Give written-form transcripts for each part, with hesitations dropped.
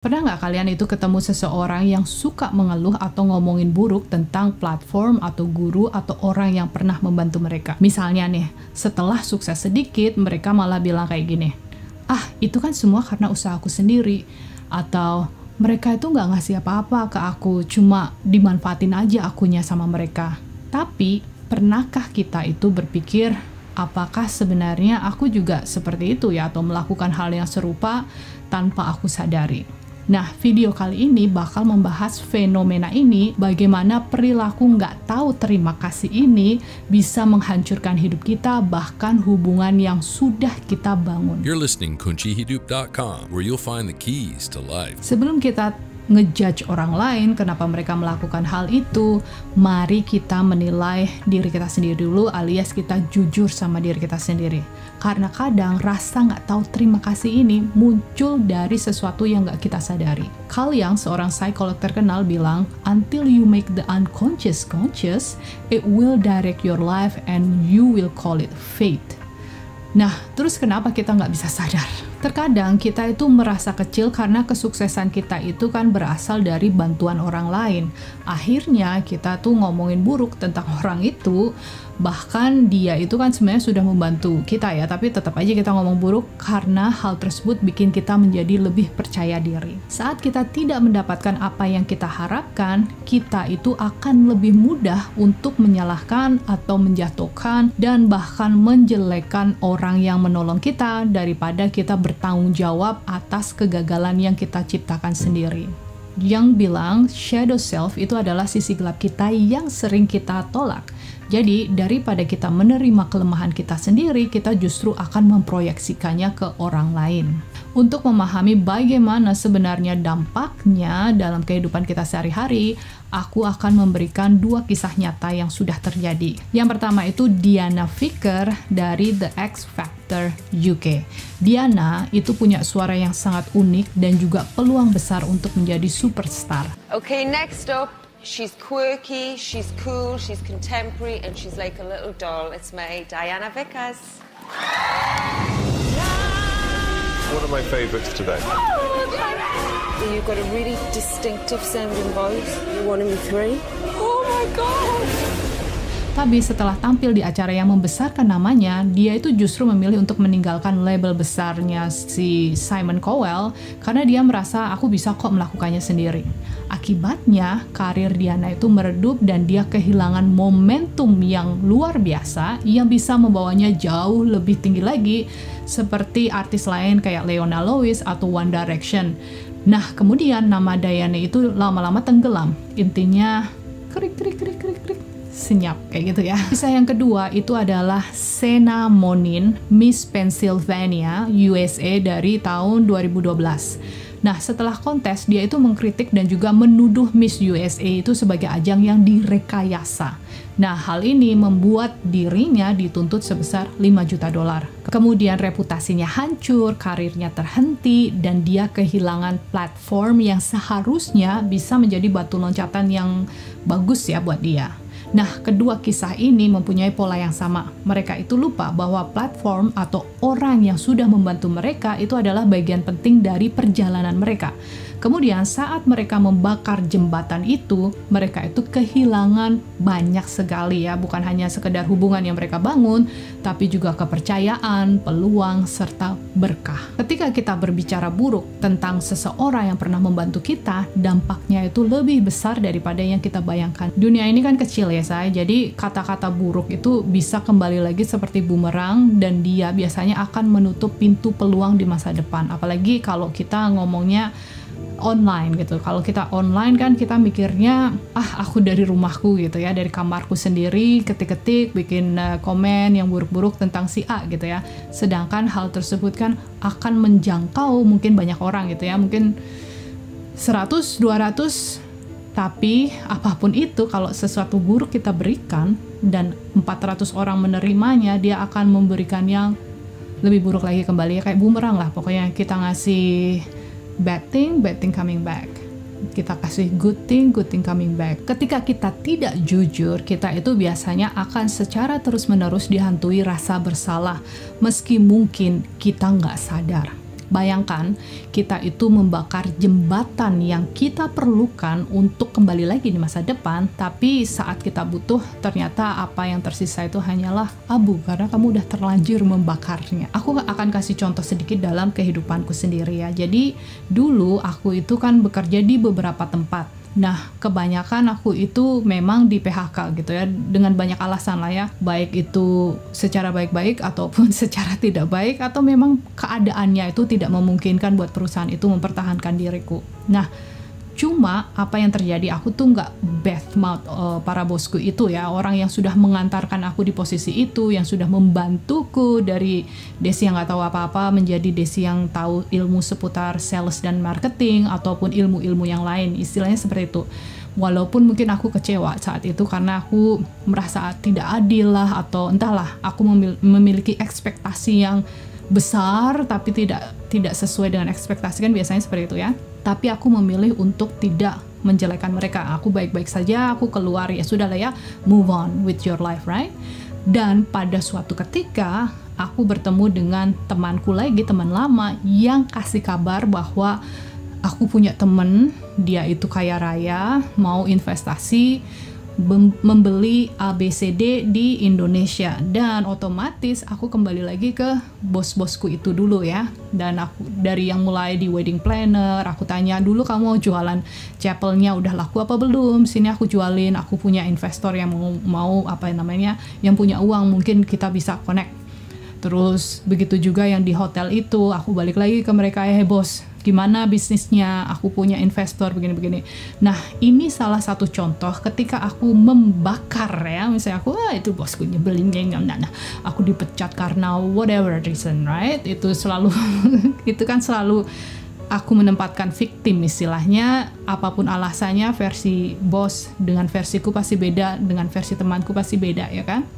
Pernah nggak kalian itu ketemu seseorang yang suka mengeluh atau ngomongin buruk tentang platform atau guru atau orang yang pernah membantu mereka? Misalnya nih, setelah sukses sedikit, mereka malah bilang kayak gini, itu kan semua karena usaha aku sendiri. Atau, mereka itu nggak ngasih apa-apa ke aku, cuma dimanfaatin aja akunya sama mereka. Tapi, pernahkah kita itu berpikir, apakah sebenarnya aku juga seperti itu ya, atau melakukan hal yang serupa tanpa aku sadari? Nah, video kali ini bakal membahas fenomena ini, bagaimana perilaku nggak tahu terima kasih ini bisa menghancurkan hidup kita, bahkan hubungan yang sudah kita bangun. You're listening kuncihidup.com, where you'll find the keys to life. Sebelum kita ngejudge orang lain kenapa mereka melakukan hal itu, mari kita menilai diri kita sendiri dulu, alias kita jujur sama diri kita sendiri. Karena kadang rasa nggak tahu terima kasih ini muncul dari sesuatu yang nggak kita sadari. Carl Jung, seorang psikolog terkenal, bilang, until you make the unconscious conscious, it will direct your life and you will call it fate. Nah, terus kenapa kita nggak bisa sadar? Terkadang kita itu merasa kecil karena kesuksesan kita itu kan berasal dari bantuan orang lain. Akhirnya kita tuh ngomongin buruk tentang orang itu, bahkan dia itu kan sebenarnya sudah membantu kita ya, tapi tetap aja kita ngomong buruk karena hal tersebut bikin kita menjadi lebih percaya diri. Saat kita tidak mendapatkan apa yang kita harapkan, kita itu akan lebih mudah untuk menyalahkan atau menjatuhkan dan bahkan menjelekkan orang yang menolong kita daripada kita bertanggung jawab atas kegagalan yang kita ciptakan sendiri. Yang bilang shadow self itu adalah sisi gelap kita yang sering kita tolak. Jadi daripada kita menerima kelemahan kita sendiri, kita justru akan memproyeksikannya ke orang lain. Untuk memahami bagaimana sebenarnya dampaknya dalam kehidupan kita sehari-hari, aku akan memberikan 2 kisah nyata yang sudah terjadi. Yang pertama itu Diana Vicker dari The X Factor UK. Diana itu punya suara yang sangat unik dan juga peluang besar untuk menjadi superstar. Okay, next up, she's quirky, she's cool, she's contemporary, and she's like a little doll. It's me, Diana Vickers. One of my favorites today. You've got a really distinctive sounding voice. You're one of me 3. Oh my God! Tapi setelah tampil di acara yang membesarkan namanya, dia itu justru memilih untuk meninggalkan label besarnya si Simon Cowell karena dia merasa aku bisa kok melakukannya sendiri. Akibatnya, karir Diana itu meredup dan dia kehilangan momentum yang luar biasa yang bisa membawanya jauh lebih tinggi lagi seperti artis lain kayak Leona Lewis atau One Direction. Nah, kemudian nama Diana itu lama-lama tenggelam. Intinya, krik senyap kayak gitu ya. Kisah yang kedua itu adalah Sena Monin, Miss Pennsylvania, USA dari tahun 2012. Nah, setelah kontes, dia itu mengkritik dan juga menuduh Miss USA itu sebagai ajang yang direkayasa. Nah, hal ini membuat dirinya dituntut sebesar $5 juta. Kemudian reputasinya hancur, karirnya terhenti, dan dia kehilangan platform yang seharusnya bisa menjadi batu loncatan yang bagus ya buat dia. Nah, kedua kisah ini mempunyai pola yang sama. Mereka itu lupa bahwa platform atau orang yang sudah membantu mereka itu adalah bagian penting dari perjalanan mereka. Kemudian saat mereka membakar jembatan itu, mereka itu kehilangan banyak sekali ya, bukan hanya sekedar hubungan yang mereka bangun, tapi juga kepercayaan, peluang, serta berkah. Ketika kita berbicara buruk tentang seseorang yang pernah membantu kita, dampaknya itu lebih besar daripada yang kita bayangkan. Dunia ini kan kecil ya saya, jadi kata-kata buruk itu bisa kembali lagi seperti bumerang dan dia biasanya akan menutup pintu peluang di masa depan. Apalagi kalau kita ngomongnya online gitu. Kalau kita online kan kita mikirnya aku dari rumahku gitu ya, dari kamarku sendiri ketik-ketik bikin komen yang buruk-buruk tentang si A gitu ya. Sedangkan hal tersebut kan akan menjangkau mungkin banyak orang gitu ya, mungkin 100, 200, tapi apapun itu kalau sesuatu buruk kita berikan dan 400 orang menerimanya, dia akan memberikan yang lebih buruk lagi kembali ya, kayak bumerang lah pokoknya. Kita ngasih bad thing coming back. Kita kasih good thing coming back. Ketika kita tidak jujur, kita itu biasanya akan secara terus-menerus dihantui rasa bersalah, meski mungkin kita nggak sadar. Bayangkan kita itu membakar jembatan yang kita perlukan untuk kembali lagi di masa depan, tapi saat kita butuh ternyata apa yang tersisa itu hanyalah abu karena kamu udah terlanjur membakarnya. Aku akan kasih contoh sedikit dalam kehidupanku sendiri ya. Jadi dulu aku itu kan bekerja di beberapa tempat. Nah, kebanyakan aku itu memang di PHK gitu ya, dengan banyak alasan lah ya, baik itu secara baik-baik ataupun secara tidak baik, atau memang keadaannya itu tidak memungkinkan buat perusahaan itu mempertahankan diriku. Nah, cuma apa yang terjadi, aku tuh nggak badmouth para bosku itu ya, orang yang sudah mengantarkan aku di posisi itu, yang sudah membantuku dari Desi yang nggak tahu apa-apa menjadi Desi yang tahu ilmu seputar sales dan marketing ataupun ilmu-ilmu yang lain, istilahnya seperti itu. Walaupun mungkin aku kecewa saat itu karena aku merasa tidak adil lah, atau entahlah, aku memiliki ekspektasi yang besar tapi tidak sesuai dengan ekspektasi, kan biasanya seperti itu ya. Tapi aku memilih untuk tidak menjelekkan mereka. Aku baik-baik saja, aku keluar, ya sudah lah ya, move on with your life, right? Dan pada suatu ketika aku bertemu dengan temanku lagi, teman lama yang kasih kabar bahwa aku punya temen, dia itu kaya raya, mau investasi, membeli ABCD di Indonesia. Dan otomatis aku kembali lagi ke bos-bosku itu dulu ya. Dan aku dari yang mulai di wedding planner, aku tanya dulu, kamu jualan chapelnya udah laku apa belum? Sini aku jualin, aku punya investor yang mau apa namanya, yang punya uang, mungkin kita bisa connect. Terus begitu juga yang di hotel itu, aku balik lagi ke mereka, bos, gimana bisnisnya, aku punya investor begini-begini. Nah, ini salah satu contoh ketika aku membakar ya, misalnya aku, itu bosku nyebelin, nah, aku dipecat karena whatever reason, right? Itu selalu, itu kan selalu aku menempatkan victim istilahnya, apapun alasannya, versi bos dengan versiku pasti beda, dengan versi temanku pasti beda ya kan?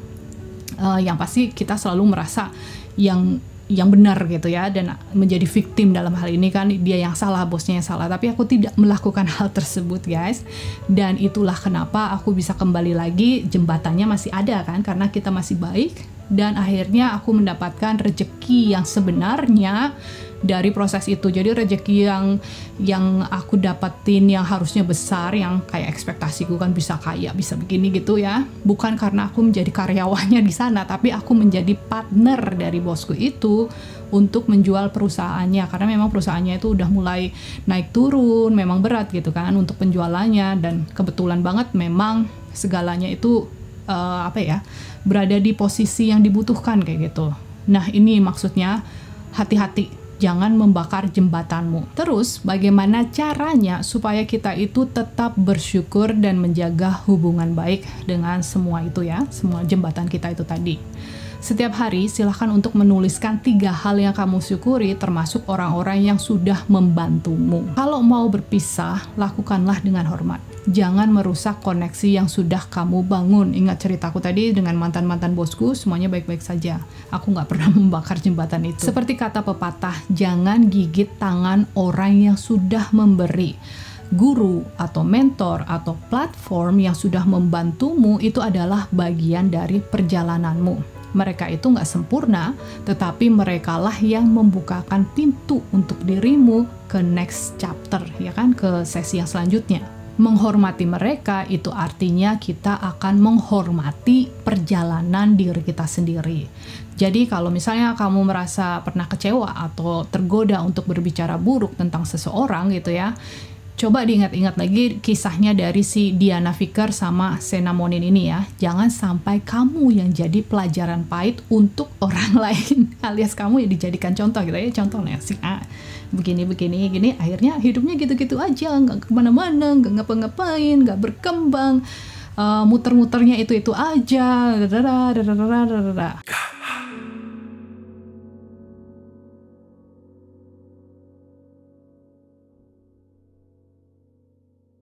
Yang pasti kita selalu merasa yang benar gitu ya, dan menjadi victim dalam hal ini kan, dia yang salah, bosnya yang salah. Tapi aku tidak melakukan hal tersebut guys, dan itulah kenapa aku bisa kembali lagi, jembatannya masih ada kan, karena kita masih baik. Dan akhirnya aku mendapatkan rezeki yang sebenarnya dari proses itu. Jadi rezeki yang aku dapetin yang harusnya besar, yang kayak ekspektasiku kan bisa kaya, bisa begini gitu ya, bukan karena aku menjadi karyawannya di sana, tapi aku menjadi partner dari bosku itu untuk menjual perusahaannya, karena memang perusahaannya itu udah mulai naik turun, memang berat gitu kan untuk penjualannya. Dan kebetulan banget memang segalanya itu berada di posisi yang dibutuhkan kayak gitu. Nah, ini maksudnya hati-hati, jangan membakar jembatanmu. Terus bagaimana caranya supaya kita itu tetap bersyukur dan menjaga hubungan baik dengan semua itu ya, semua jembatan kita itu tadi. Setiap hari silahkan untuk menuliskan 3 hal yang kamu syukuri, termasuk orang-orang yang sudah membantumu. Kalau mau berpisah, lakukanlah dengan hormat. Jangan merusak koneksi yang sudah kamu bangun. Ingat ceritaku tadi dengan mantan-mantan bosku, semuanya baik-baik saja. Aku nggak pernah membakar jembatan itu. Seperti kata pepatah, jangan gigit tangan orang yang sudah memberi. Guru atau mentor atau platform yang sudah membantumu itu adalah bagian dari perjalananmu. Mereka itu nggak sempurna, tetapi merekalah yang membukakan pintu untuk dirimu ke next chapter, ya kan, ke sesi yang selanjutnya. Menghormati mereka itu artinya kita akan menghormati perjalanan diri kita sendiri. Jadi kalau misalnya kamu merasa pernah kecewa atau tergoda untuk berbicara buruk tentang seseorang gitu ya, coba diingat-ingat lagi kisahnya dari si Diana Vicker sama Sena Monin ini ya. Jangan sampai kamu yang jadi pelajaran pahit untuk orang lain, alias kamu yang dijadikan contoh gitu ya. Contohnya si A begini, akhirnya hidupnya gitu-gitu aja, nggak kemana-mana, nggak ngapa-ngapain, nggak berkembang, muter-muternya itu aja.